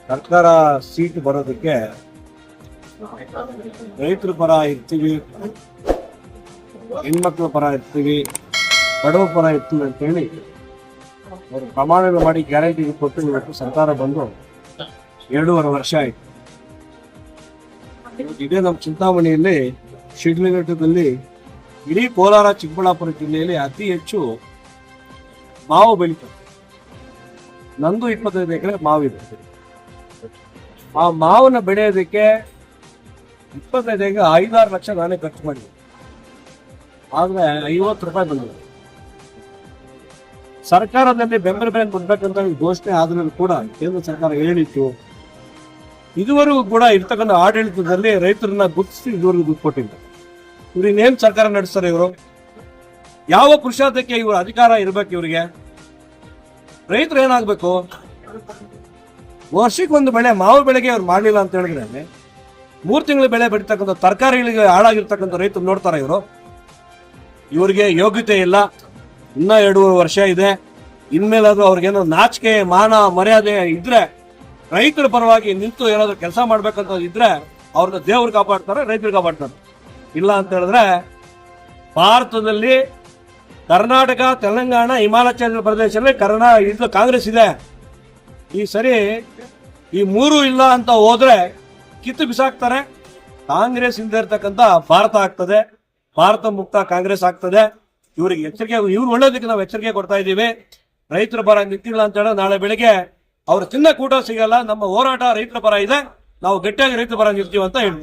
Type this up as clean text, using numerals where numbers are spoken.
ಸರ್ಕಾರ ಸೀಟ್ ಬರೋದಕ್ಕೆ ರೈತರ ಪರ ಇರ್ತೀವಿ, ಹೆಣ್ಮಕ್ಳ ಪರ ಇರ್ತೀವಿ, ಬಡವ ಪರ ಇರ್ತೀವಿ ಅಂತೇಳಿ ಅವರು ಪ್ರಮಾಣಗಳು ಮಾಡಿ ಗ್ಯಾರಂಟಿ ಕೊಟ್ಟು ಇವತ್ತು ಸರ್ಕಾರ ಬಂದು 2.5 ವರ್ಷ ಆಯಿತು. ಇದೇ ನಮ್ಮ ಚಿಂತಾಮಣಿಯಲ್ಲಿ ಶಿಡ್ಲಘಟ್ಟದಲ್ಲಿ ಇಡೀ ಕೋಲಾರ ಚಿಕ್ಕಬಳ್ಳಾಪುರ ಜಿಲ್ಲೆಯಲ್ಲಿ ಅತಿ ಹೆಚ್ಚು ಮಾವು ಬೆಳೀತಾರೆ. ನಂದು 25 ಎಕರೆ ಮಾವಿದೆ. ಆ ಮಾವನ್ನ ಬೆಳೆಯೋದಕ್ಕೆ 25 ಎಕರೆ 5-6 ಲಕ್ಷ ನಾನೇ ಖರ್ಚು ಮಾಡಿದೆ. ಆದ್ರೆ 50 ರೂಪಾಯಿ ಬಂದಿದೆ. ಸರ್ಕಾರದಲ್ಲಿ ಬೆಂಬಲ ಬೆಲೆ ಕೊಡ್ಬೇಕಂತ ಘೋಷಣೆ ಆದ್ರೂ ಕೂಡ ಕೇಂದ್ರ ಸರ್ಕಾರ ಹೇಳಿತ್ತು. ಇದುವರೆಗೂ ಕೂಡ ಇರ್ತಕ್ಕಂಥ ಆಡಳಿತದಲ್ಲಿ ರೈತರನ್ನ ಗುರುತಿಸಿ ಇದುವರೆಗೂ ದುಡ್ಡು ಕೊಟ್ಟಿಲ್ಲ. ಇವ್ರು ಇನ್ನೇನ್ ಸರ್ಕಾರ ನಡೆಸ್ತಾರೆ? ಇವರು ಯಾವ ಪುರುಷಾರ್ಥಕ್ಕೆ ಇವ್ರ ಅಧಿಕಾರ ಇರ್ಬೇಕು? ಇವರಿಗೆ ರೈತರು ಏನಾಗ್ಬೇಕು? ವರ್ಷಕ್ಕೊಂದು ಬೆಳೆ ಮಾವು ಬೆಳೆಗೆ ಅವ್ರು ಮಾಡಲಿಲ್ಲ ಅಂತ ಹೇಳಿದ್ರೆ 3 ತಿಂಗಳ ಬೆಳೆ ಬೆಳೀತಕ್ಕಂಥ ತರಕಾರಿಗಳಿಗೆ ಹಾಳಾಗಿರ್ತಕ್ಕಂಥ ರೈತರು ನೋಡ್ತಾರ ಇವರು? ಇವ್ರಿಗೆ ಯೋಗ್ಯತೆ ಇಲ್ಲ. ಇನ್ನ 2.5 ವರ್ಷ ಇದೆ. ಇನ್ಮೇಲಾದ್ರೂ ಅವ್ರಿಗೇನೋ ನಾಚಿಕೆ ಮಾನ ಮರ್ಯಾದೆ ಇದ್ರೆ ರೈತರ ಪರವಾಗಿ ನಿಂತು ಏನಾದ್ರು ಕೆಲಸ ಮಾಡ್ಬೇಕಂತ ಇದ್ರೆ ಅವ್ರನ್ನ ದೇವ್ರು ಕಾಪಾಡ್ತಾರೆ, ರೈತರು ಕಾಪಾಡ್ತಾರೆ. ಇಲ್ಲ ಅಂತ ಹೇಳಿದ್ರೆ ಭಾರತದಲ್ಲಿ ಕರ್ನಾಟಕ, ತೆಲಂಗಾಣ, ಹಿಮಾಚಲ ಪ್ರದೇಶದಲ್ಲಿ ಕಾಂಗ್ರೆಸ್ ಇದೆ. ಈ ಸರಿ ಈ 3 ಇಲ್ಲ ಅಂತ ಹೋದ್ರೆ ಕಿತ್ತು ಬಿಸಾಕ್ತಾರೆ. ಕಾಂಗ್ರೆಸ್ ಇಲ್ಲದೆ ಇರ್ತಕ್ಕಂಥ ಭಾರತ ಆಗ್ತದೆ, ಭಾರತ ಮುಕ್ತ ಕಾಂಗ್ರೆಸ್ ಆಗ್ತದೆ. ಇವ್ರಿಗೆ ಎಚ್ಚರಿಕೆ, ಇವ್ರು ಒಳ್ಳೇದಕ್ಕೆ ನಾವು ಎಚ್ಚರಿಕೆ ಕೊಡ್ತಾ ಇದ್ದೀವಿ. ರೈತರ ಪರ ನಿಂತಿಲ್ಲ ಅಂತ ಹೇಳಿದ್ರೆ ನಾಳೆ ಬೆಳಿಗ್ಗೆ ಅವ್ರ ತಿನ್ನ ಕೂಟ ಸಿಗಲ್ಲ. ನಮ್ಮ ಹೋರಾಟ ರೈತರ ಪರ ಇದೆ. ನಾವು ಗಟ್ಟಿಯಾಗಿ ರೈತರ ಪರ ನಿಲ್ತೀವಿ ಅಂತ ಹೇಳಿ